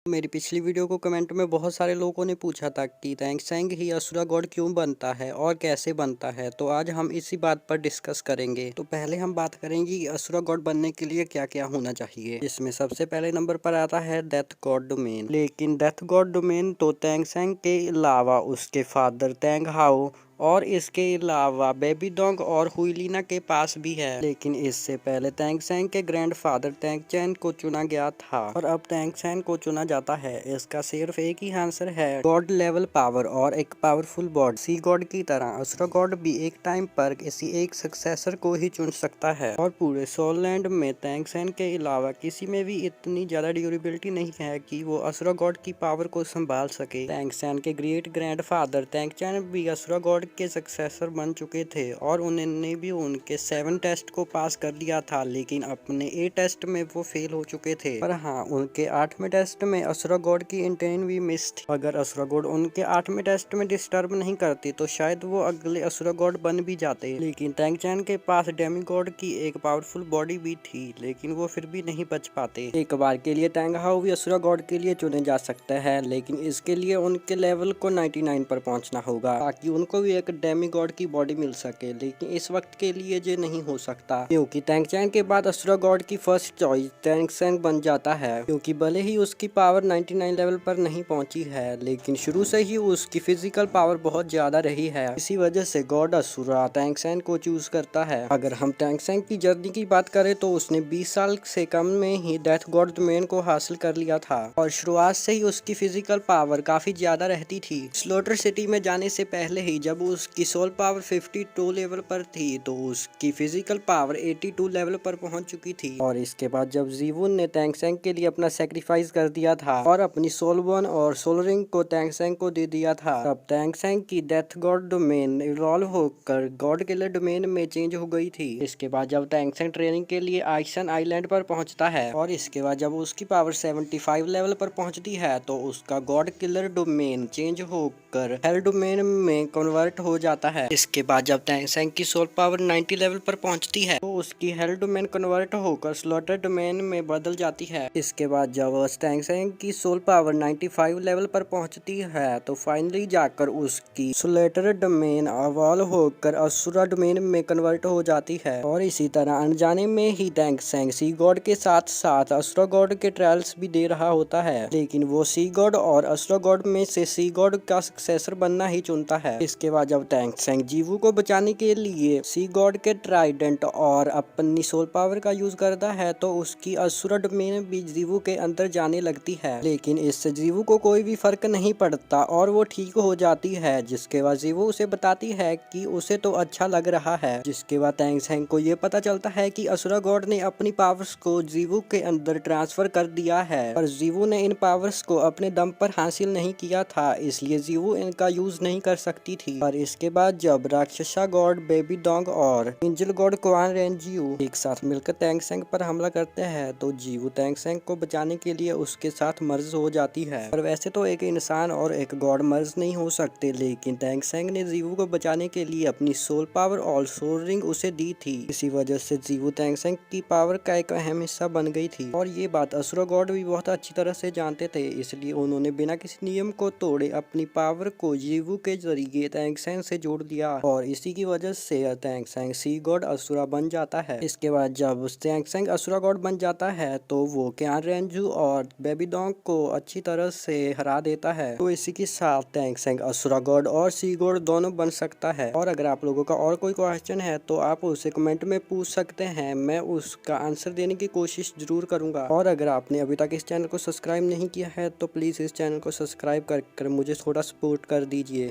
मेरी पिछली वीडियो को कमेंट में बहुत सारे लोगों ने पूछा था कि तैंगसेंग ही असुरा गॉड क्यों बनता है और कैसे बनता है। तो आज हम इसी बात पर डिस्कस करेंगे। तो पहले हम बात करेंगे कि असुरा गॉड बनने के लिए क्या क्या होना चाहिए। इसमें सबसे पहले नंबर पर आता है डेथ गॉड डोमेन। लेकिन डेथ गॉड डोमेन तो तैंगसेंग के अलावा उसके फादर तैंग हाओ और इसके अलावा बेबी डोंग और हुईलिना के पास भी है। लेकिन इससे पहले तैंगसेंग के ग्रैंडफादर तैंगचेन को चुना गया था और अब तैंगसेंग को चुना जाता है। इसका सिर्फ एक ही आंसर है, गॉड लेवल पावर और एक पावरफुल बॉड। सी गॉड की तरह असुरा गॉड भी एक टाइम पर किसी एक सक्सेसर को ही चुन सकता है और पूरे सोल लैंड में तैंगसेंग के अलावा किसी में भी इतनी ज्यादा ड्यूरेबिलिटी नहीं है कि वो असुरा गॉड की पावर को संभाल सके। तैंगसेंग के ग्रेट ग्रैंडफादर तैंगचेन भी असुरा गॉड के सक्सेसर बन चुके थे और उन्होंने भी उनके 7 टेस्ट को पास कर लिया था, लेकिन अपने 8 टेस्ट में वो फेल हो चुके थे। पर हाँ, उनके 8वें टेस्ट में असुरा गॉड की इंटेन भी मिस थी। अगर असुरा गॉड उनके 8वें टेस्ट में डिस्टर्ब नहीं करती तो शायद वो अगले असुरा गॉड बन भी जाते। लेकिन तैंगचेन के पास डेमी गॉड की एक पावरफुल बॉडी भी थी, लेकिन वो फिर भी नहीं बच पाते। एक बार के लिए तैंग हाओ भी असुरा गॉड के लिए चुने जा सकते हैं, लेकिन इसके लिए उनके लेवल को 99 पर पहुंचना होगा ताकि उनको भी एक डेमी गॉड की बॉडी मिल सके। लेकिन इस वक्त के लिए ये नहीं हो सकता क्योंकि तैंगचेन के बाद असुरा गॉड की फर्स्ट चॉइस तैंगसेंग बन जाता है, क्योंकि भले ही उसकी पावर 99 लेवल पर नहीं पहुंची है, लेकिन शुरू से ही उसकी फिजिकल पावर बहुत ज्यादा रही है। इसी वजह से गॉड असुरा तैंगसेंग को चूज करता है। अगर हम तैंगसेंग की जर्नी की बात करें तो उसने 20 साल से कम में ही डेथ गॉड डोमेन को हासिल कर लिया था और शुरुआत से ही उसकी फिजिकल पावर काफी ज्यादा रहती थी। स्लोटर सिटी में जाने से पहले ही जब उसकी सोल पावर 52 लेवल पर थी तो उसकी फिजिकल पावर 82 लेवल पर पहुंच चुकी थी। और इसके बाद जब जीवुन ने तैंगसेंग के लिए अपना सेक्रीफाइस कर दिया था और अपनी सोल वन और सोल रिंग को तैंगसेंग को दे दिया था, तब तैंगसेंग की डेथ गॉड डोमेन इवॉल्व होकर गॉड किलर डोमेन में चेंज हो गई थी। इसके बाद जब तैंगसेंग ट्रेनिंग के लिए आइसन आइलैंड पर पहुंचता है और इसके बाद जब उसकी पावर 75 लेवल पर पहुंचती है तो उसका गॉड किलर डोमेन चेंज होकर हेल डोमेन में कन्वर्ट हो जाता है। इसके बाद जब तैंगसेंग की सोल पावर 90 लेवल पर पहुंचती है तो उसकी हेल डोमेन कन्वर्ट होकर स्लॉटर डोमेन में बदल जाती है। इसके बाद जब तैंगसेंग की सोल पावर 95 लेवल पर पहुंचती है तो फाइनली जाकर उसकी स्लॉटर डोमेन इवॉल्व होकर असुरा डोमेन में कन्वर्ट हो जाती है। और इसी तरह अनजाने में ही तैंगसेंग सी गॉड के साथ साथ असुरा गॉड के ट्रायल्स भी दे रहा होता है, लेकिन वो सी गॉड और असुरा गॉड में से सी गॉड का सक्सेसर बनना ही चुनता है। इसके बाद जब तैंगसेंग जीवू को बचाने के लिए सी गॉड के ट्राइडेंट और अपनी सोल पावर का यूज करता है तो उसकी असुरा डोमेन भी जीवू के अंदर जाने लगती है, लेकिन इससे जीवू को कोई भी फर्क नहीं पड़ता और वो ठीक हो जाती है। जिसके बाद जीवू उसे बताती है कि उसे तो अच्छा लग रहा है। जिसके बाद तैंगसेंग को ये पता चलता है कि असुरा गॉड ने अपनी पावर्स को जीवू के अंदर ट्रांसफर कर दिया है, पर जीवू ने इन पावर्स को अपने दम पर हासिल नहीं किया था, इसलिए जीवू इनका यूज नहीं कर सकती थी। और इसके बाद जब राक्षसा गॉड बेबी डोंग और एंजल गॉड क्वान रेंजियू एक साथ मिलकर तैंगसेंग पर हमला करते हैं तो जीवू तैंगसेंग को बचाने के लिए उसके साथ मर्ज हो जाती है। पर वैसे तो एक इंसान और एक गॉड मर्ज नहीं हो सकते, लेकिन तैंगसेंग ने जीवू को बचाने के लिए अपनी सोल पावर और सोल रिंग उसे दी थी। इसी वजह से जीवू तैंगसेंग की पावर का एक अहम हिस्सा बन गई थी और ये बात असुरा गॉड भी बहुत अच्छी तरह से जानते थे, इसलिए उन्होंने बिना किसी नियम को तोड़े अपनी पावर को जीवू के जरिए तैंगसेंग से जोड़ दिया और इसी की वजह से तैंगसेंग सी गॉड असुरा बन जाता है। इसके बाद जब तैंगसेंग असुरा गॉड बन जाता है तो वो क्यान रेंजू और बेबी डोंग को अच्छी तरह से हरा देता है। तो इसी के साथ तैंगसेंग असुरा गॉड और सी गॉड दोनों बन सकता है। और अगर आप लोगों का और कोई क्वेश्चन है तो आप उसे कमेंट में पूछ सकते हैं, मैं उसका आंसर देने की कोशिश जरूर करूंगा। और अगर आपने अभी तक इस चैनल को सब्सक्राइब नहीं किया है तो प्लीज इस चैनल को सब्सक्राइब कर मुझे थोड़ा सपोर्ट कर दीजिए।